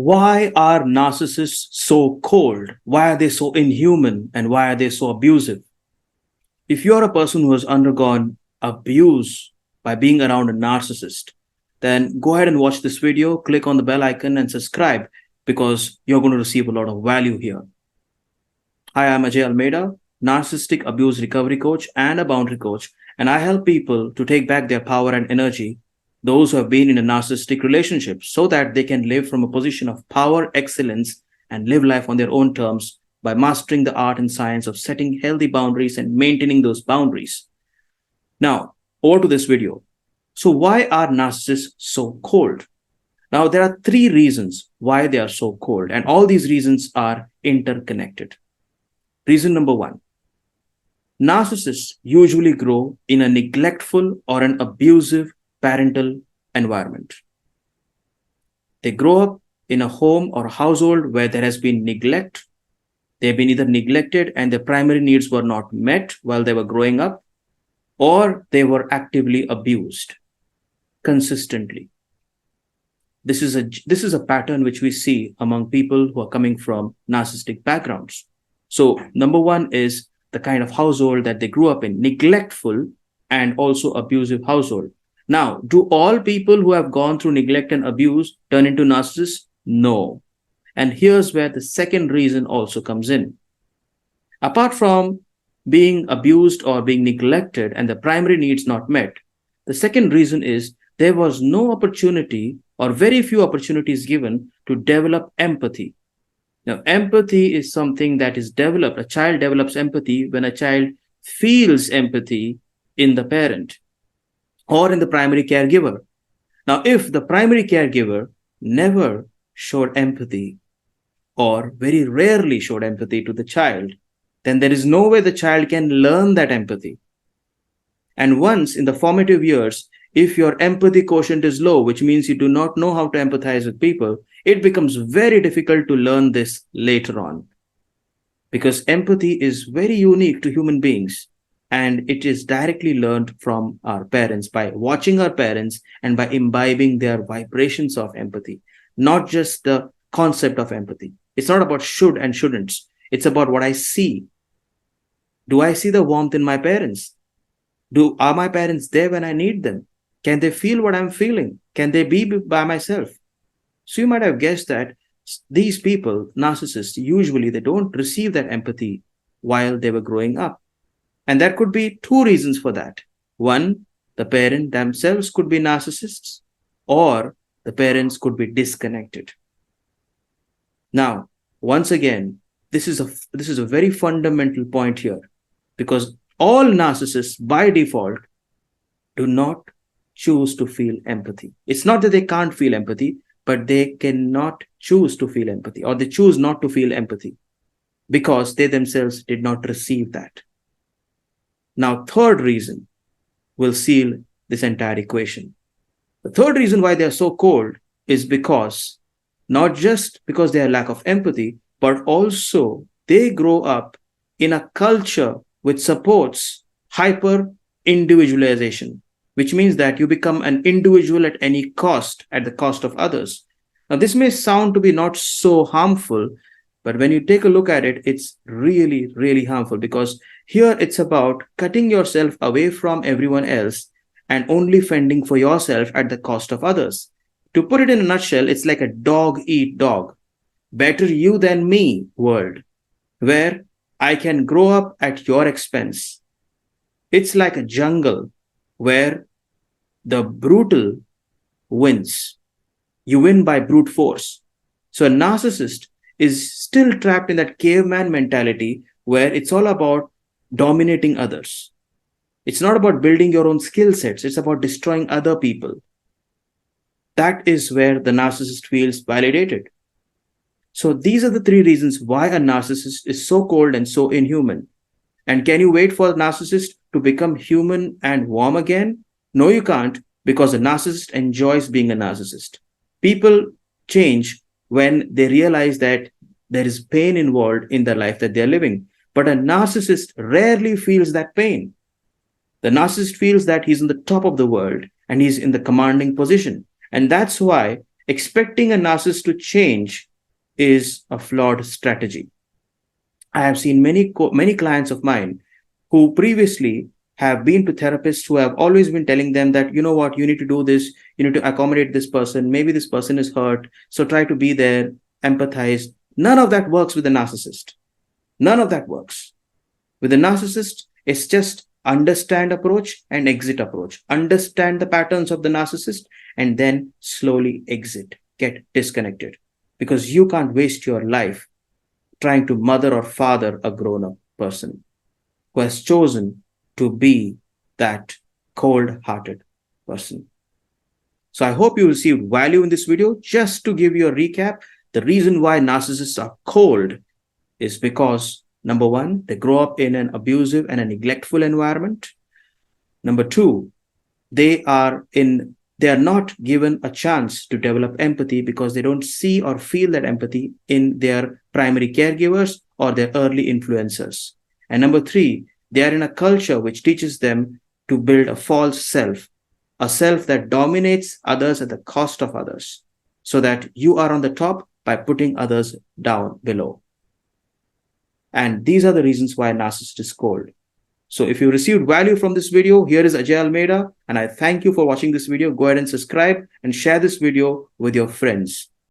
Why are narcissists so cold? Why are they so inhuman? And why are they so abusive? If you're a person who has undergone abuse by being around a narcissist, then go ahead and watch this video, click on the bell icon, and subscribe because you're going to receive a lot of value here. Hi, I'm Ajay Almeida, narcissistic abuse recovery coach and a boundary coach, and I help people to take back their power and energy, those who have been in a narcissistic relationship, so that they can live from a position of power, excellence, and live life on their own terms by mastering the art and science of setting healthy boundaries and maintaining those boundaries. Now, over to this video. So, why are narcissists so cold? Now, there are three reasons why they are so cold, and all these reasons are interconnected. Reason number one: narcissists usually grow in a neglectful or an abusive parental environment. They grow up in a home or household where there has been neglect. They've been either neglected and their primary needs were not met while they were growing up, or they were actively abused consistently. This is a pattern which we see among people who are coming from narcissistic backgrounds. So, number one is the kind of household that they grew up in, neglectful and also abusive household. Now, do all people who have gone through neglect and abuse turn into narcissists? No. And here's where the second reason also comes in. Apart from being abused or being neglected and the primary needs not met, the second reason is there was no opportunity or very few opportunities given to develop empathy. Now, empathy is something that is developed. A child develops empathy when a child feels empathy in the parent or in the primary caregiver. Now, if the primary caregiver never showed empathy or very rarely showed empathy to the child, then there is no way the child can learn that empathy. And once in the formative years, if your empathy quotient is low, which means you do not know how to empathize with people, it becomes very difficult to learn this later on. Because empathy is very unique to human beings, and it is directly learned from our parents by watching our parents and by imbibing their vibrations of empathy, not just the concept of empathy. It's not about should and shouldn'ts. It's about what I see. Do I see the warmth in my parents? Are my parents there when I need them? Can they feel what I'm feeling? Can they be by myself? So you might have guessed that these people, narcissists, usually they don't receive that empathy while they were growing up. And there could be two reasons for that. One, the parent themselves could be narcissists, or the parents could be disconnected. Now, once again, this is a very fundamental point here, because all narcissists by default do not choose to feel empathy. It's not that they can't feel empathy, but they cannot choose to feel empathy, or they choose not to feel empathy because they themselves did not receive that. Now, third reason will seal this entire equation. The third reason why they are so cold is because, not just because they have lack of empathy, but also they grow up in a culture which supports hyper individualization, which means that you become an individual at any cost, at the cost of others. Now, this may sound to be not so harmful, but when you take a look at it, it's really, really harmful, because here it's about cutting yourself away from everyone else and only fending for yourself at the cost of others. To put it in a nutshell, it's like a dog eat dog, better you than me world, where I can grow up at your expense. It's like a jungle where the brutal wins. You win by brute force. So a narcissist is still trapped in that caveman mentality where it's all about dominating others. It's not about building your own skill sets. It's about destroying other people. That is where the narcissist feels validated. So these are the three reasons why a narcissist is so cold and so inhuman. And can you wait for a narcissist to become human and warm again? No, you can't, because a narcissist enjoys being a narcissist. People change when they realize that there is pain involved in the life that they're living. But a narcissist rarely feels that pain. The narcissist feels that he's on the top of the world and he's in the commanding position. And that's why Expecting a narcissist to change is a flawed strategy. I have seen many clients of mine who previously have been to therapists who have always been telling them that, you know what, you need to do this, you need to accommodate this person, maybe this person is hurt, so try to be there, empathize. None of that works with a narcissist. None of that works. With a narcissist, it's just understand approach and exit approach. Understand the patterns of the narcissist and then slowly exit, get disconnected. Because you can't waste your life trying to mother or father a grown up person who has chosen to be that cold hearted person. So I hope you received value in this video. Just to give you a recap, the reason why narcissists are cold is because number one, they grow up in an abusive and a neglectful environment. Number two, they are not given a chance to develop empathy because they don't see or feel that empathy in their primary caregivers or their early influencers. And number three, they are in a culture which teaches them to build a false self, a self that dominates others at the cost of others, so that you are on the top by putting others down below. And these are the reasons why narcissist is cold. So if you received value from this video, here is Ajay Almeida, and I thank you for watching this video. Go ahead and subscribe and share this video with your friends.